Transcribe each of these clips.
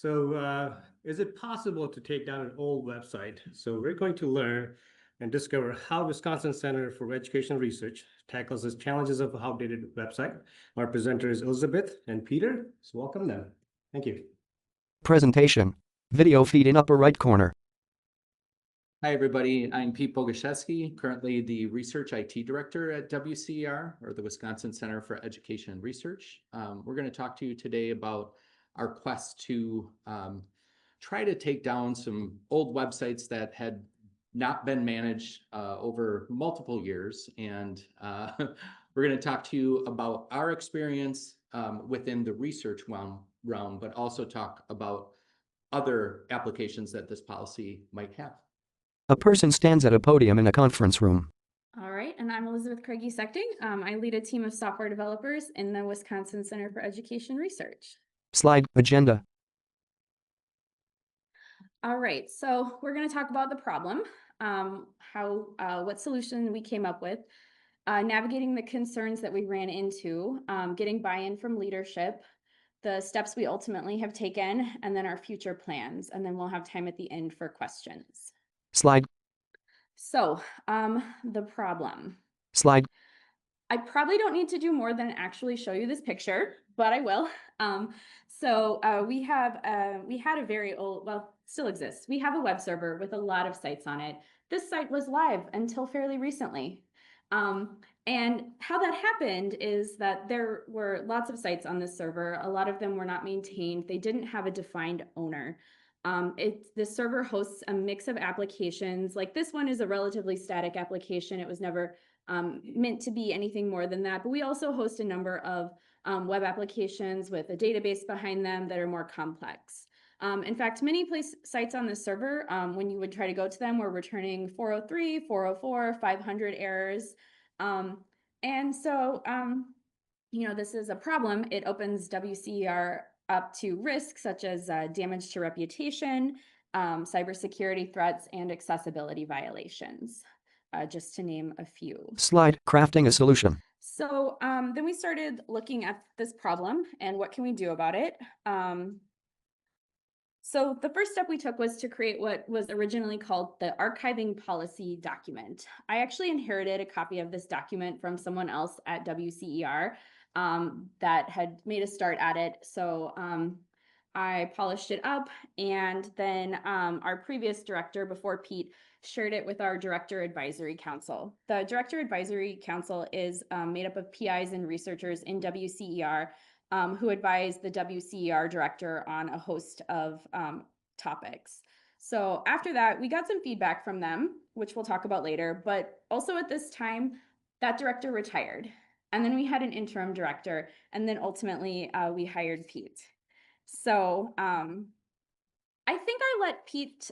Is it possible to take down an old website? So we're going to learn and discover how Wisconsin Center for Education Research tackles the challenges of an outdated website. Our presenters, Elizabeth and Peter, so welcome them. Thank you. Presentation. Video feed in upper right corner. Hi, everybody. I'm Pete Boguszewski, currently the Research IT Director at WCER, or the Wisconsin Center for Education and Research. We're going to talk to you today about our quest to try to take down some old websites that had not been managed over multiple years. And we're going to talk to you about our experience within the research realm, but also talk about other applications that this policy might have. A person stands at a podium in a conference room. All right, and I'm Elizabeth Kraege-Soechting. I lead a team of software developers in the Wisconsin Center for Education Research. Slide, agenda. All right, so we're going to talk about the problem, what solution we came up with, navigating the concerns that we ran into, getting buy-in from leadership, the steps we ultimately have taken, and then our future plans. And then we'll have time at the end for questions. Slide. So, the problem. Slide. I probably don't need to do more than actually show you this picture, but I will. We had a very old, well, still exists. We have a web server with a lot of sites on it. This site was live until fairly recently. And how that happened is that there were lots of sites on this server. A lot of them were not maintained. They didn't have a defined owner. The server hosts a mix of applications. Like this one is a relatively static application. It was never meant to be anything more than that. But we also host a number of web applications with a database behind them that are more complex. In fact, many sites on this server, when you would try to go to them, were returning 403, 404, 500 errors. This is a problem. It opens WCER up to risks such as damage to reputation, cybersecurity threats, and accessibility violations, just to name a few. Slide, crafting a solution. So then we started looking at this problem and what can we do about it. So the first step we took was to create what was originally called the archiving policy document. I actually inherited a copy of this document from someone else at WCER that had made a start at it. So I polished it up, and then our previous director before Pete shared it with our Director Advisory Council. The Director Advisory Council is made up of PIs and researchers in WCER who advise the WCER director on a host of topics. So after that, we got some feedback from them, which we'll talk about later, but also at this time, that director retired. And then we had an interim director, and then ultimately we hired Pete. So I think I let Pete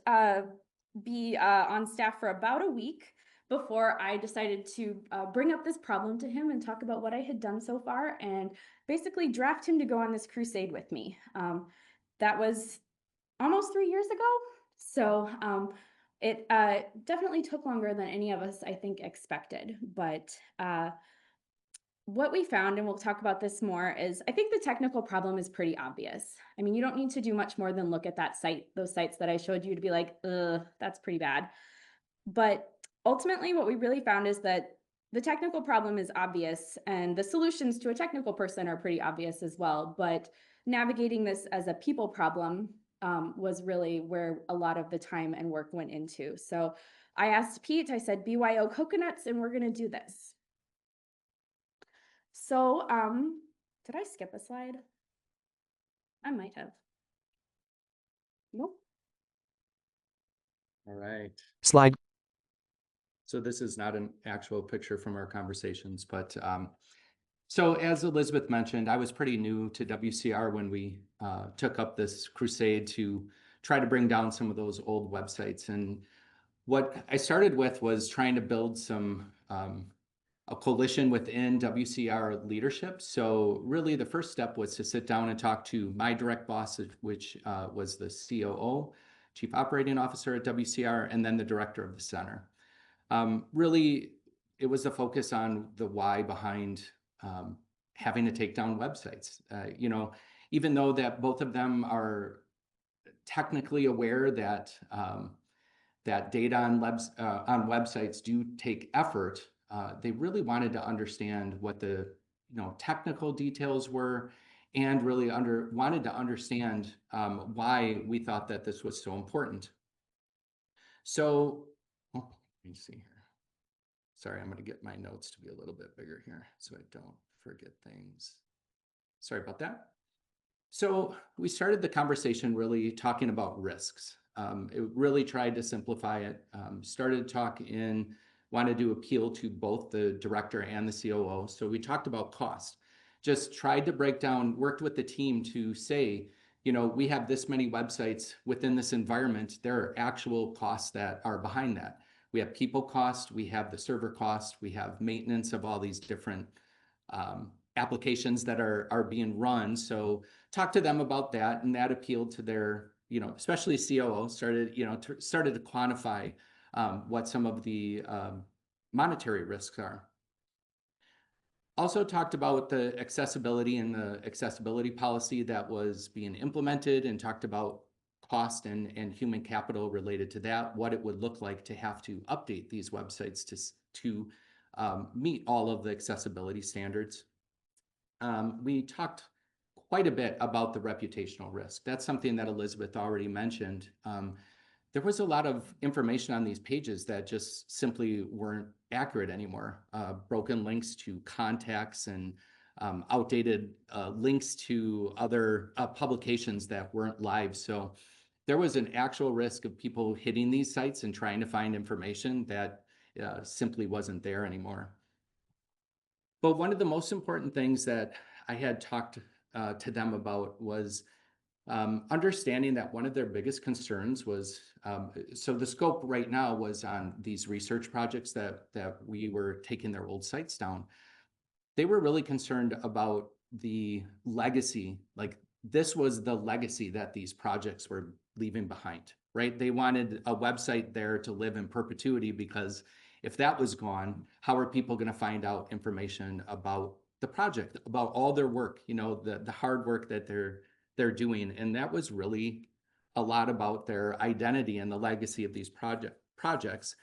be on staff for about a week before I decided to bring up this problem to him and talk about what I had done so far and basically draft him to go on this crusade with me. That was almost 3 years ago. So it definitely took longer than any of us, I think, expected. But what we found, and we'll talk about this more, is I think the technical problem is pretty obvious. I mean, you don't need to do much more than look at that site, those sites that I showed you to be like, that's pretty bad. But ultimately, what we really found is that the technical problem is obvious and the solutions to a technical person are pretty obvious as well. But navigating this as a people problem was really where a lot of the time and work went into. So I asked Pete, I said, BYO coconuts, and we're going to do this. So did I skip a slide? I might have. Nope. All right. Slide. So this is not an actual picture from our conversations, but so as Elizabeth mentioned, I was pretty new to WCR when we took up this crusade to try to bring down some of those old websites. And what I started with was trying to build some a coalition within WCR leadership. So really the first step was to sit down and talk to my direct boss, which was the COO, Chief Operating Officer at WCR, and then the director of the center. Really, it was a focus on the why behind having to take down websites. Even though that both of them are technically aware that that data on websites do take effort. They really wanted to understand what the technical details were, and really wanted to understand why we thought that this was so important. So, let me see here. Sorry, I'm going to get my notes to be a little bit bigger here so I don't forget things. Sorry about that. So we started the conversation really talking about risks. It really tried to simplify it. Wanted to appeal to both the director and the COO. So we talked about cost. Just tried to break down, worked with the team to say, we have this many websites within this environment. There are actual costs that are behind that. We have people cost, we have the server cost, we have maintenance of all these different applications that are being run. So talk to them about that, and that appealed to their, especially COO started to quantify what some of the monetary risks are. Also talked about the accessibility and the accessibility policy that was being implemented, and talked about cost and human capital related to that, what it would look like to have to update these websites to meet all of the accessibility standards. We talked quite a bit about the reputational risk. That's something that Elizabeth already mentioned. There was a lot of information on these pages that just simply weren't accurate anymore. Broken links to contacts and outdated links to other publications that weren't live. So there was an actual risk of people hitting these sites and trying to find information that simply wasn't there anymore. But one of the most important things that I had talked to them about was understanding that one of their biggest concerns was, so the scope right now was on these research projects that we were taking their old sites down. They were really concerned about the legacy, like this was the legacy that these projects were leaving behind, right? They wanted a website there to live in perpetuity, because if that was gone, how are people going to find out information about the project, about all their work, the hard work that they're doing? And that was really a lot about their identity and the legacy of these projects.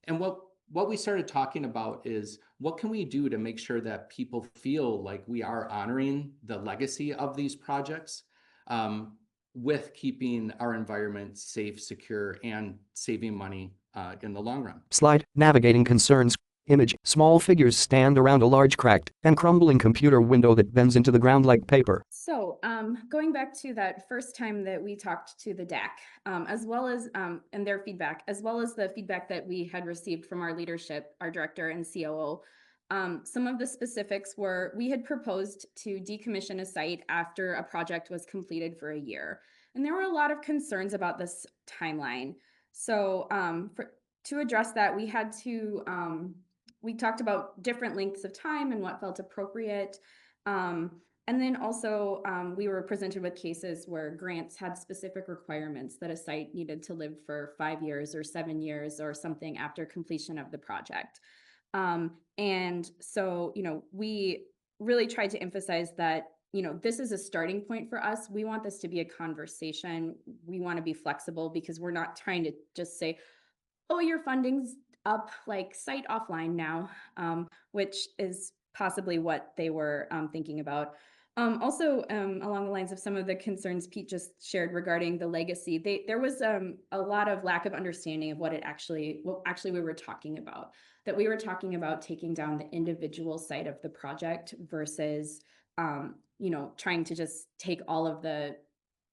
And what we started talking about is, what can we do to make sure that people feel like we are honoring the legacy of these projects, with keeping our environment safe, secure, and saving money in the long run. Slide, navigating concerns. Image, small figures stand around a large cracked and crumbling computer window that bends into the ground like paper. So going back to that first time that we talked to the DAC, as well as, and their feedback, as well as the feedback that we had received from our leadership, our director and COO, some of the specifics were, we had proposed to decommission a site after a project was completed for a year. And there were a lot of concerns about this timeline. So to address that, we had to, we talked about different lengths of time and what felt appropriate. And then also we were presented with cases where grants had specific requirements that a site needed to live for 5 years or 7 years or something after completion of the project. And so, we really tried to emphasize that, this is a starting point for us. We want this to be a conversation. We want to be flexible, because we're not trying to just say, oh, your funding's up, like site offline now, which is possibly what they were thinking about. Also, along the lines of some of the concerns Pete just shared regarding the legacy, there was a lot of lack of understanding of what actually we were talking about. That we were talking about taking down the individual site of the project versus, trying to just take all of the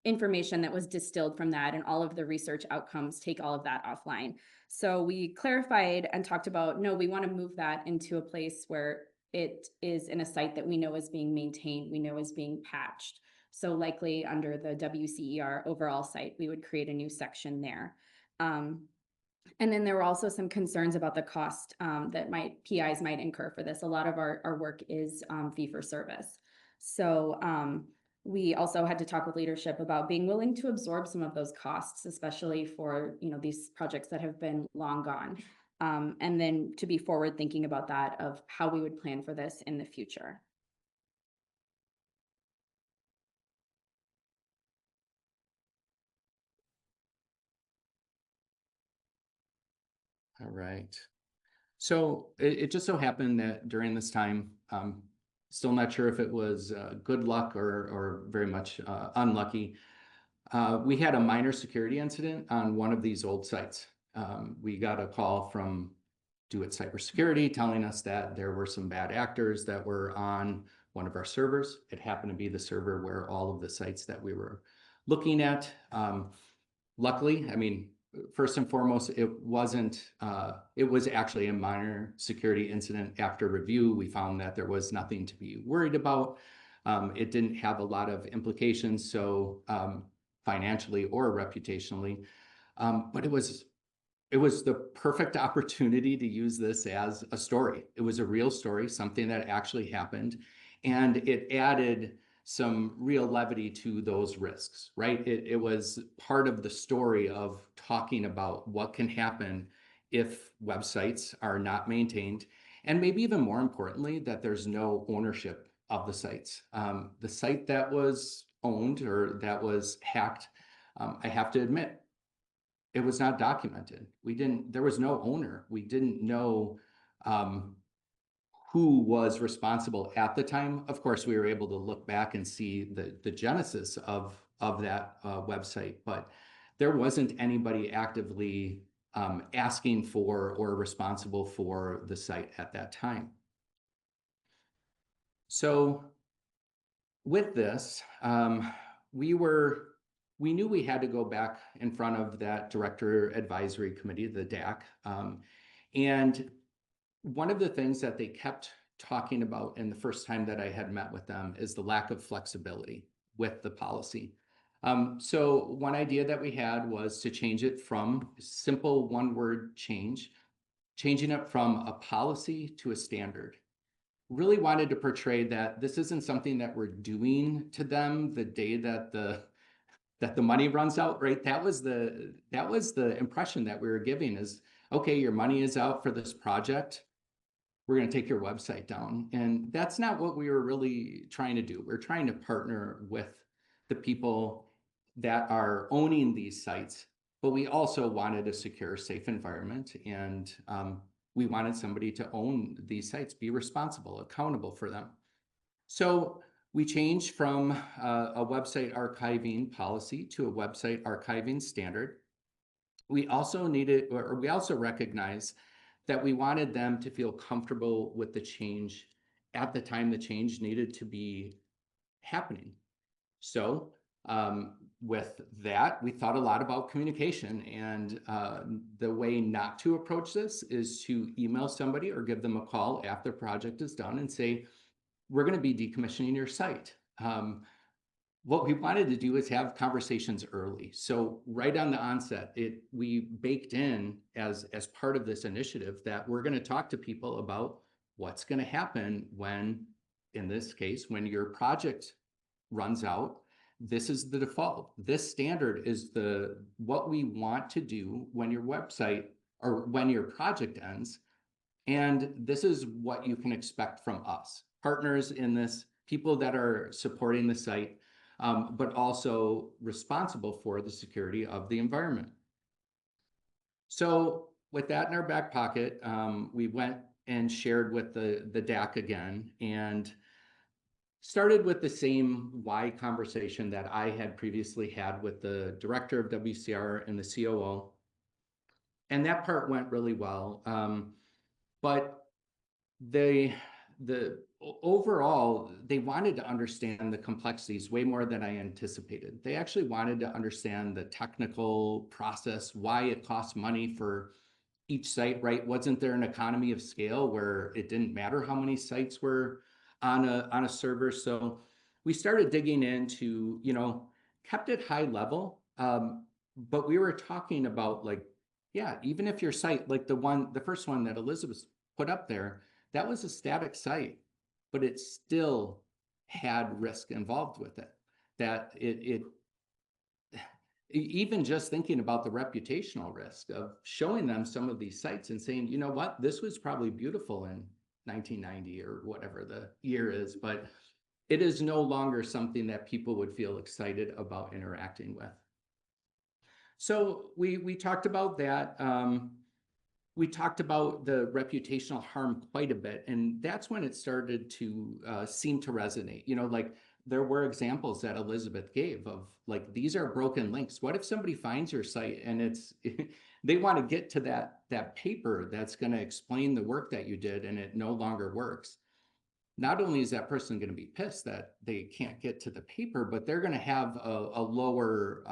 information that was distilled from that and all of the research outcomes, take all of that offline. So we clarified and talked about, no, we want to move that into a place where it is in a site that we know is being maintained, we know is being patched. So likely under the WCER overall site, we would create a new section there. And then there were also some concerns about the cost that PIs might incur for this. A lot of our work is fee for service. So we also had to talk with leadership about being willing to absorb some of those costs, especially for these projects that have been long gone. And then to be forward thinking about that, of how we would plan for this in the future. All right. So it just so happened that during this time, still not sure if it was good luck or very much unlucky. We had a minor security incident on one of these old sites. We got a call from Do It Cybersecurity telling us that there were some bad actors that were on one of our servers. It happened to be the server where all of the sites that we were looking at. Luckily, I mean, first and foremost, it was actually a minor security incident. After review, we found that there was nothing to be worried about. It didn't have a lot of implications, so financially or reputationally, but it was the perfect opportunity to use this as a story. It was a real story, something that actually happened, and it added some real levity to those risks, right? It was part of the story of talking about what can happen if websites are not maintained, and maybe even more importantly, that there's no ownership of the sites. The site that was owned or that was hacked, I have to admit, it was not documented. There was no owner. We didn't know who was responsible at the time. Of course, we were able to look back and see the genesis of that website, but there wasn't anybody actively asking for or responsible for the site at that time. So with this, we knew we had to go back in front of that Director Advisory Committee, the DAC, and one of the things that they kept talking about in the first time that I had met with them is the lack of flexibility with the policy. So one idea that we had was to change it from simple one-word changing it from a policy to a standard. Really wanted to portray that this isn't something that we're doing to them the day that the money runs out, right? That was the impression that we were giving is, okay, your money is out for this project. We're going to take your website down. And that's not what we were really trying to do. We're trying to partner with the people that are owning these sites, but we also wanted a secure, safe environment. And we wanted somebody to own these sites, be responsible, accountable for them. So we changed from a website archiving policy to a website archiving standard. We also recognize that we wanted them to feel comfortable with the change at the time the change needed to be happening. So with that, we thought a lot about communication, and the way not to approach this is to email somebody or give them a call after the project is done and say, we're going to be decommissioning your site. What we wanted to do is have conversations early. So right on the onset, we baked in as part of this initiative that we're going to talk to people about what's going to happen when, in this case, when your project runs out. This is the default. This standard is what we want to do when your website or when your project ends. And this is what you can expect from us, partners in this, people that are supporting the site, but also responsible for the security of the environment. So with that in our back pocket, we went and shared with the DAC again and started with the same why conversation that I had previously had with the director of WCER and the COO. And that part went really well. But overall, they wanted to understand the complexities way more than I anticipated. They actually wanted to understand the technical process, why it costs money for each site, right? Wasn't there an economy of scale where it didn't matter how many sites were on a server? So we started digging into, kept it high level, but we were talking about even if your site, like the first one that Elizabeth put up there, that was a static site, but it still had risk involved with it. That even just thinking about the reputational risk of showing them some of these sites and saying, you know what, this was probably beautiful in 1990 or whatever the year is, but it is no longer something that people would feel excited about interacting with. So we talked about that. we talked about the reputational harm quite a bit, and that's when it started to seem to resonate. You know, like there were examples that Elizabeth gave of like, these are broken links. What if somebody finds your site and it's they want to get to that paper that's going to explain the work that you did and it no longer works? Not only is that person going to be pissed that they can't get to the paper, but they're going to have a lower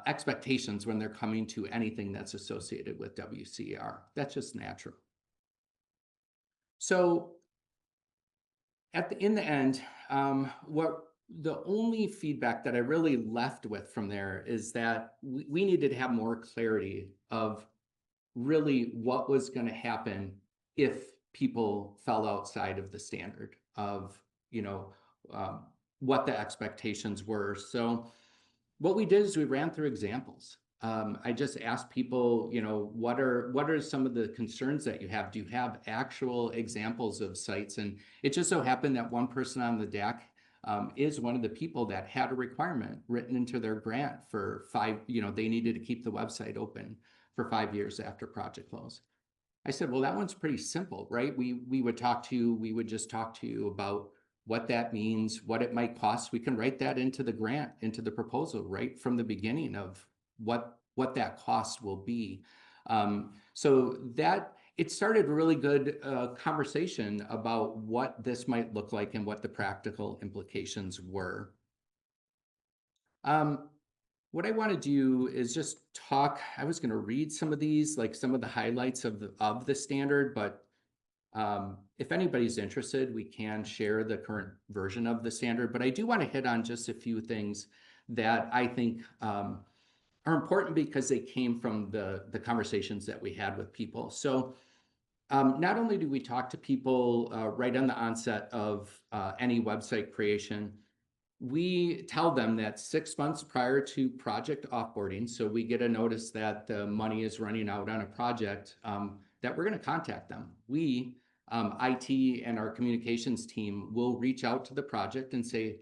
expectations when they're coming to anything that's associated with WCER. That's just natural. So in the end, what the only feedback that I really left with from there is that we needed to have more clarity of really what was going to happen if people fell outside of the standard of, you know, what the expectations were. So what we did is we ran through examples. I just asked people, you know, what are some of the concerns that you have? Do you have actual examples of sites? And it just so happened that one person on the deck is one of the people that had a requirement written into their grant for 5, you know, they needed to keep the website open for 5 years after project close. I said, well, that one's pretty simple, right? We would just talk to you about what that means, what it might cost. We can write that into the grant, into the proposal, right from the beginning of what that cost will be. So that it started a really good conversation about what this might look like and what the practical implications were. What I want to do is just talk. I was going to read some of these, like some of the highlights of the standard, but if anybody's interested, we can share the current version of the standard. But I do want to hit on just a few things that I think are important because they came from the conversations that we had with people. So not only do we talk to people right on the onset of any website creation, we tell them that 6 months prior to project offboarding, so we get a notice that the money is running out on a project, that we're going to contact them. We, IT and our communications team, will reach out to the project and say,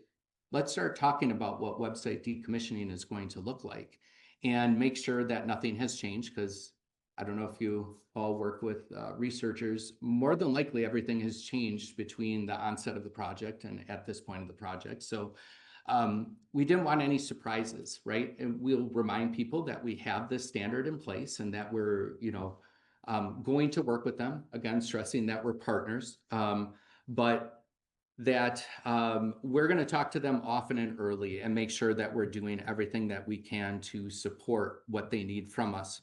let's start talking about what website decommissioning is going to look like, and make sure that nothing has changed, because I don't know if you all work with researchers, more than likely everything has changed between the onset of the project and at this point of the project. So we didn't want any surprises, right? And we'll remind people that we have this standard in place and that we're, you know, going to work with them, again, stressing that we're partners, but that we're going to talk to them often and early and make sure that we're doing everything that we can to support what they need from us.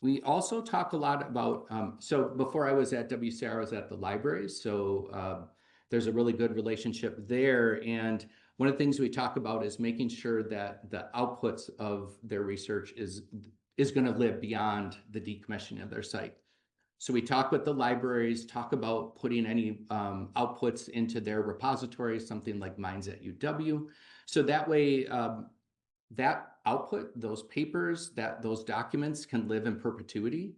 We also talk a lot about, so before I was at WCER, I was at the libraries. So there's a really good relationship there. And one of the things we talk about is making sure that the outputs of their research is going to live beyond the decommissioning of their site. So we talk with the libraries, talk about putting any outputs into their repositories, something like Minds at UW. So that way, that output, those papers, those documents can live in perpetuity.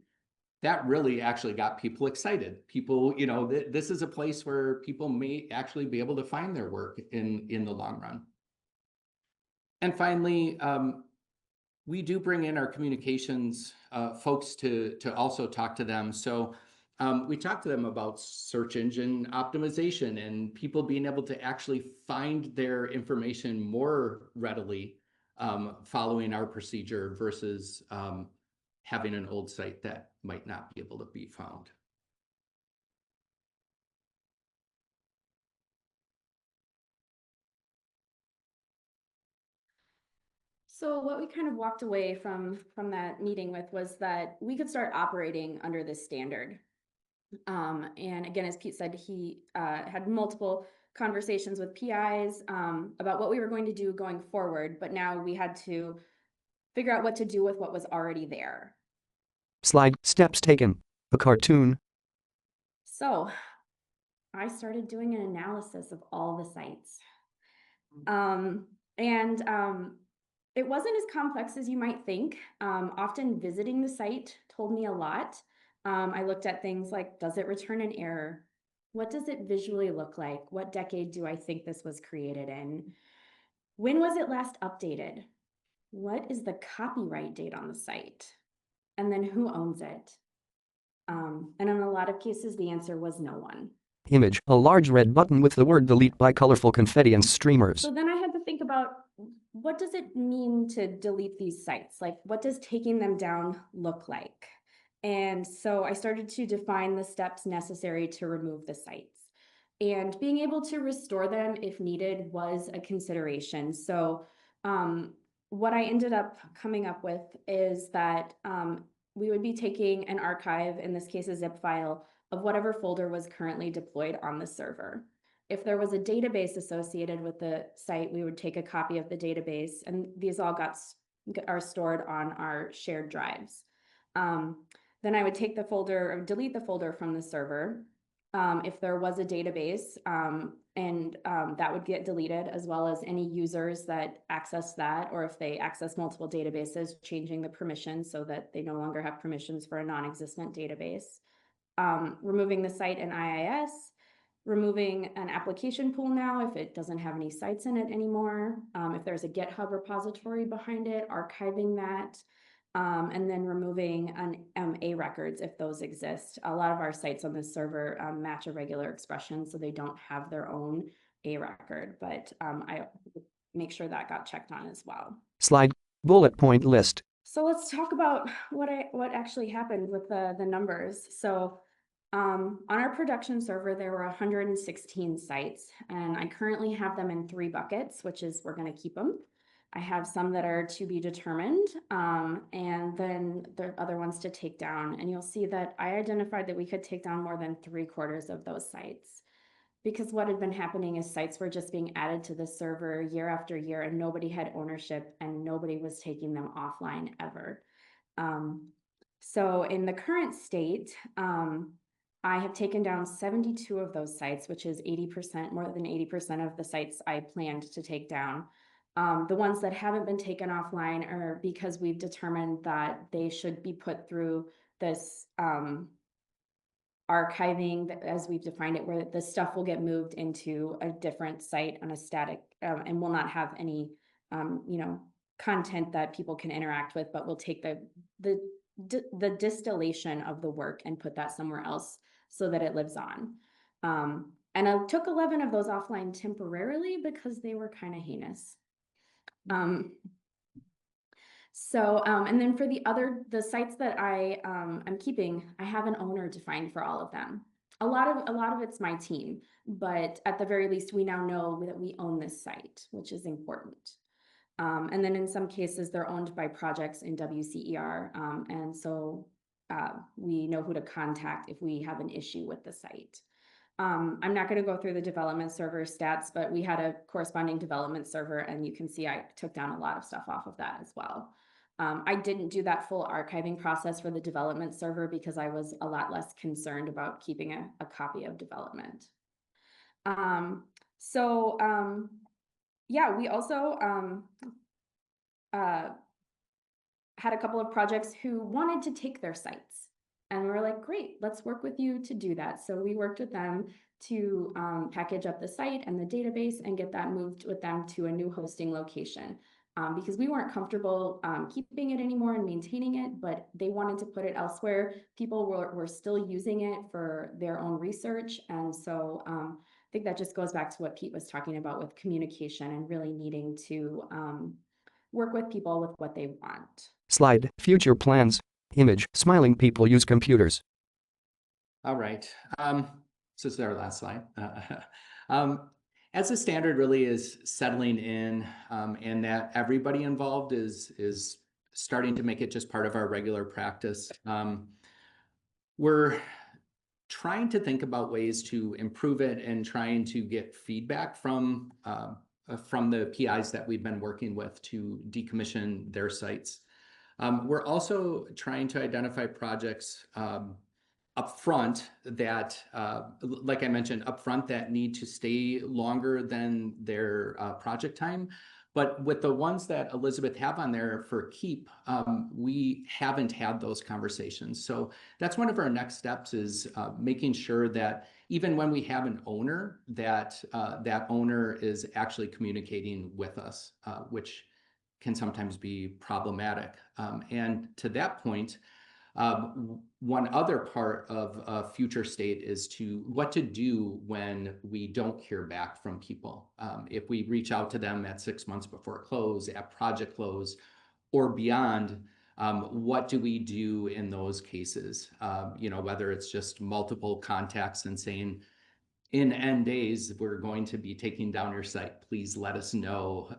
That really actually got people excited. People, you know, this is a place where people may actually be able to find their work in the long run. And finally, we do bring in our communications folks to also talk to them. So we talk to them about search engine optimization and people being able to actually find their information more readily following our procedure versus having an old site that might not be able to be found. So what we kind of walked away from that meeting with was that we could start operating under this standard. And again, as Pete said, he had multiple conversations with PIs about what we were going to do going forward, but now we had to figure out what to do with what was already there. Slide, steps taken. A cartoon. So I started doing an analysis of all the sites. It wasn't as complex as you might think. Often visiting the site told me a lot. I looked at things like, does it return an error? What does it visually look like? What decade do I think this was created in? When was it last updated? what is the copyright date on the site? And then who owns it? And in a lot of cases, the answer was no one. Image, a large red button with the word delete by colorful confetti and streamers. So then I had to think about, what does it mean to delete these sites? Like, what does taking them down look like? And so I started to define the steps necessary to remove the sites. And being able to restore them if needed was a consideration. So what I ended up coming up with is that we would be taking an archive, in this case a zip file, of whatever folder was currently deployed on the server. If there was a database associated with the site, we would take a copy of the database, and these all are stored on our shared drives. Then I would take the folder or delete the folder from the server. If there was a database, that would get deleted, as well as any users that access that, or if they access multiple databases, changing the permissions so that they no longer have permissions for a non-existent database. Removing the site in IIS, removing an application pool now if it doesn't have any sites in it anymore. If there's a GitHub repository behind it, archiving that. And then removing A records if those exist. A lot of our sites on this server match a regular expression, so they don't have their own A record, but I make sure that got checked on as well. Slide, bullet point list. So let's talk about what actually happened with the numbers. So on our production server, there were 116 sites, and I currently have them in 3 buckets, which is we're going to keep them. I have some that are to be determined, and then the other ones to take down. And you'll see that I identified that we could take down more than 3/4 of those sites, because what had been happening is sites were just being added to the server year after year, and nobody had ownership and nobody was taking them offline ever. So in the current state, I have taken down 72 of those sites, which is 80%, more than 80% of the sites I planned to take down. The ones that haven't been taken offline are because we've determined that they should be put through this archiving, as we've defined it, where the stuff will get moved into a different site on a static and will not have any content that people can interact with, but we'll take the distillation of the work and put that somewhere else so that it lives on. And I took 11 of those offline temporarily because they were kind of heinous. And then for the sites that I'm keeping, I have an owner defined for all of them. A lot of it's my team, but at the very least, we now know that we own this site, which is important. And then in some cases, they're owned by projects in WCER, and so we know who to contact if we have an issue with the site. I'm not going to go through the development server stats, but we had a corresponding development server, and you can see I took down a lot of stuff off of that as well. I didn't do that full archiving process for the development server because I was a lot less concerned about keeping a copy of development. Yeah, we also had a couple of projects who wanted to take their sites. And we were like, great, let's work with you to do that. So we worked with them to package up the site and the database and get that moved with them to a new hosting location. Because we weren't comfortable keeping it anymore and maintaining it, but they wanted to put it elsewhere. People were still using it for their own research. And so I think that just goes back to what Pete was talking about with communication and really needing to work with people with what they want. Slide, future plans. Image, smiling people use computers. All right. So this is our last slide. As the standard really is settling in, and that everybody involved is starting to make it just part of our regular practice, we're trying to think about ways to improve it and trying to get feedback from the PIs that we've been working with to decommission their sites. We're also trying to identify projects upfront that, like I mentioned, upfront that need to stay longer than their project time. But with the ones that Elizabeth have on there for keep, we haven't had those conversations. So that's one of our next steps is making sure that even when we have an owner, that that owner is actually communicating with us, which can sometimes be problematic. And to that point, one other part of a future state is what to do when we don't hear back from people. If we reach out to them at 6 months before close, at project close, or beyond, what do we do in those cases? Whether it's just multiple contacts and saying, in N days, we're going to be taking down your site. Please let us know,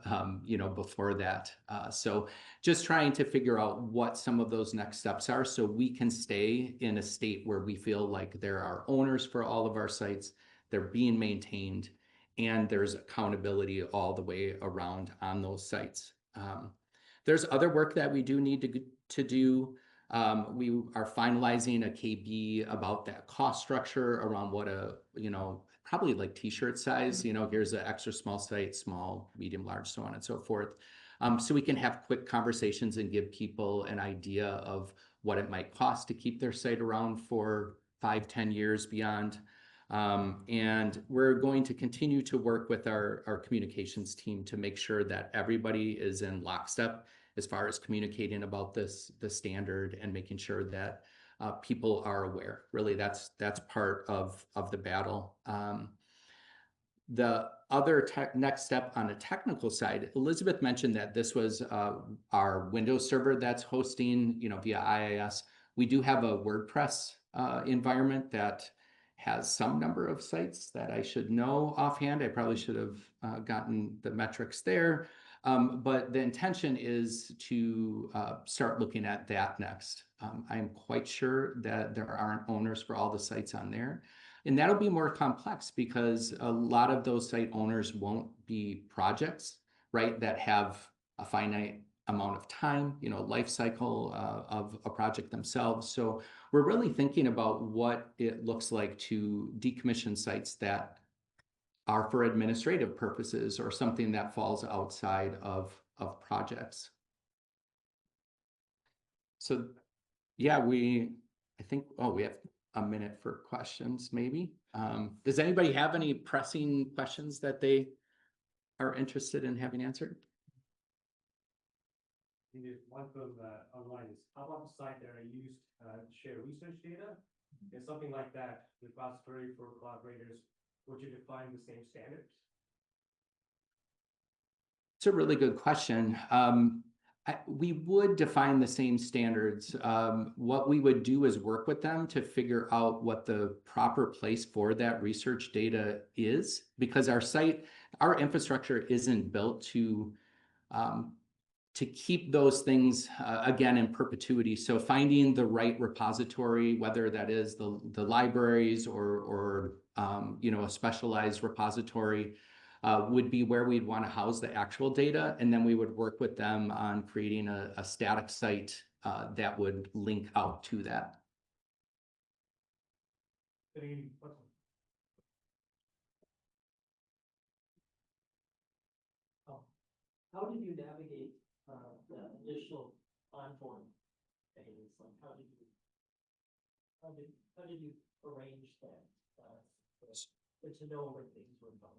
before that. So just trying to figure out what some of those next steps are so we can stay in a state where we feel like there are owners for all of our sites, they're being maintained, and there's accountability all the way around on those sites. There's other work that we do need to do. We are finalizing a KB about that cost structure around what probably like t-shirt size, here's an extra small site, small, medium, large, so on and so forth. So we can have quick conversations and give people an idea of what it might cost to keep their site around for 5-10 years beyond. And we're going to continue to work with our communications team to make sure that everybody is in lockstep as far as communicating about the standard and making sure that people are aware. Really, that's part of the battle. The other next step on the technical side, Elizabeth mentioned that this was our Windows server that's hosting, via IIS. We do have a WordPress environment that has some number of sites that I should know offhand. I probably should have gotten the metrics there. But the intention is to start looking at that next. I'm quite sure that there aren't owners for all the sites on there. And that'll be more complex because a lot of those site owners won't be projects, right, that have a finite amount of time, life cycle of a project themselves. So we're really thinking about what it looks like to decommission sites that are for administrative purposes or something that falls outside of projects. So yeah, we have a minute for questions maybe. Does anybody have any pressing questions that they are interested in having answered? One from online is, how about the site that are used to share research data? Is something like that repository for collaborators? Would you define the same standards? It's a really good question. We would define the same standards. What we would do is work with them to figure out what the proper place for that research data is, because our infrastructure isn't built to keep those things, again, in perpetuity. So finding the right repository, whether that is the libraries or a specialized repository, would be where we'd want to house the actual data. And then we would work with them on creating a static site that would link out to that. How did you navigate the initial onboarding phase? Like, how did you arrange that to know where things were going?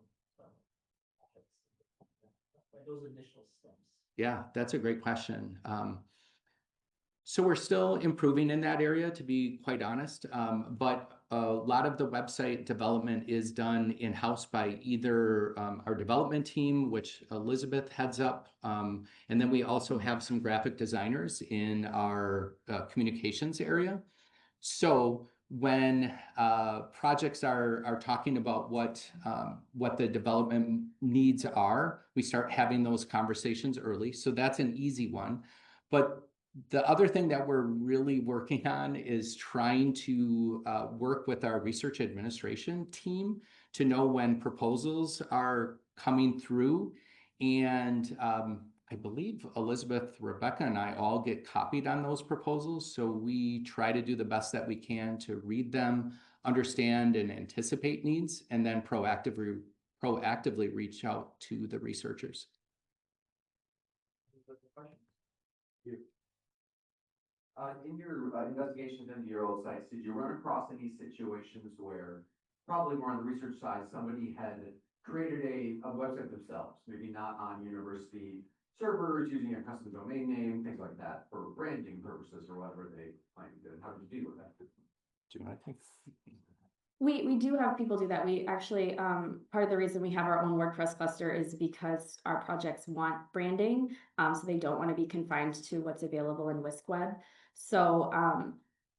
Like those initial steps. Yeah, that's a great question. So we're still improving in that area, to be quite honest. But a lot of the website development is done in-house by either our development team, which Elizabeth heads up, and then we also have some graphic designers in our communications area. So when projects are talking about what the development needs are, we start having those conversations early. So that's an easy one. But the other thing that we're really working on is trying to work with our research administration team to know when proposals are coming through. And I believe Elizabeth, Rebecca, and I all get copied on those proposals. So we try to do the best that we can to read them, understand and anticipate needs, and then proactively reach out to the researchers. In your investigations into your old sites, did you run across any situations where, probably more on the research side, somebody had created a website themselves, maybe not on university servers, using a custom domain name, things like that, for branding purposes or whatever they might be doing. How do you deal with that? Do you want to think? We do have people do that. We actually, part of the reason we have our own WordPress cluster is because our projects want branding. So they don't want to be confined to what's available in Whisk Web. So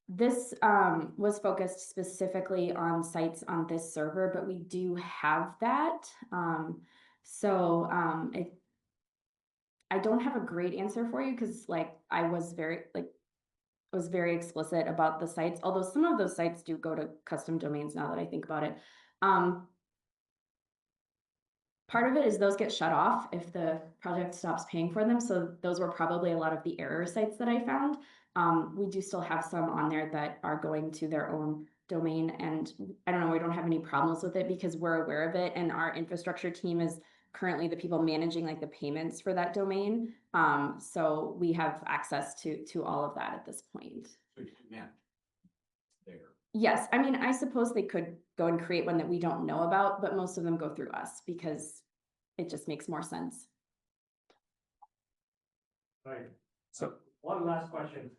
this was focused specifically on sites on this server, but we do have that. I don't have a great answer for you because like I was very explicit about the sites, although some of those sites do go to custom domains now that I think about it. Part of it is those get shut off if the project stops paying for them. So those were probably a lot of the error sites that I found. We do still have some on there that are going to their own domain, and I don't know, we don't have any problems with it because we're aware of it, and our infrastructure team is currently the people managing like the payments for that domain. So we have access to all of that at this point. So you can manage there. Yes, I mean, I suppose they could go and create one that we don't know about, but most of them go through us because it just makes more sense. Right. So, One last question.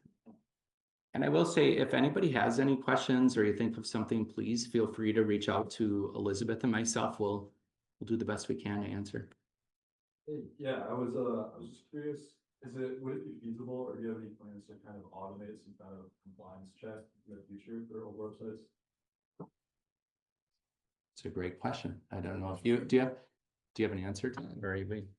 and I will say, if anybody has any questions or you think of something, please feel free to reach out to Elizabeth and myself. We'll do the best we can to answer. Yeah, I was just curious, would it be feasible, or do you have any plans to kind of automate some kind of compliance check in the future for old websites? It's a great question. I don't know if do you have an answer to that, or are you waiting?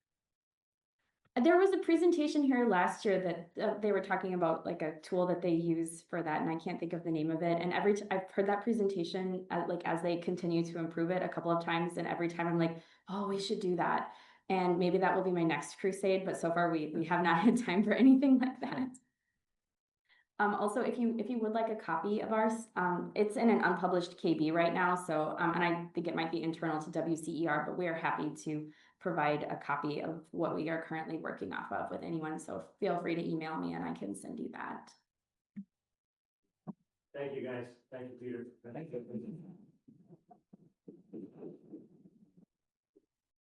There was a presentation here last year that they were talking about like a tool that they use for that, and I can't think of the name of it. And I've heard that presentation like as they continue to improve it a couple of times, and every time I'm like, oh, we should do that. And maybe that will be my next crusade, but so far we have not had time for anything like that. Also, if you would like a copy of ours, it's in an unpublished KB right now. So, and I think it might be internal to WCER, but we are happy to provide a copy of what we are currently working off of with anyone. So feel free to email me and I can send you that. Thank you, guys. Thank you, Peter. Thank you.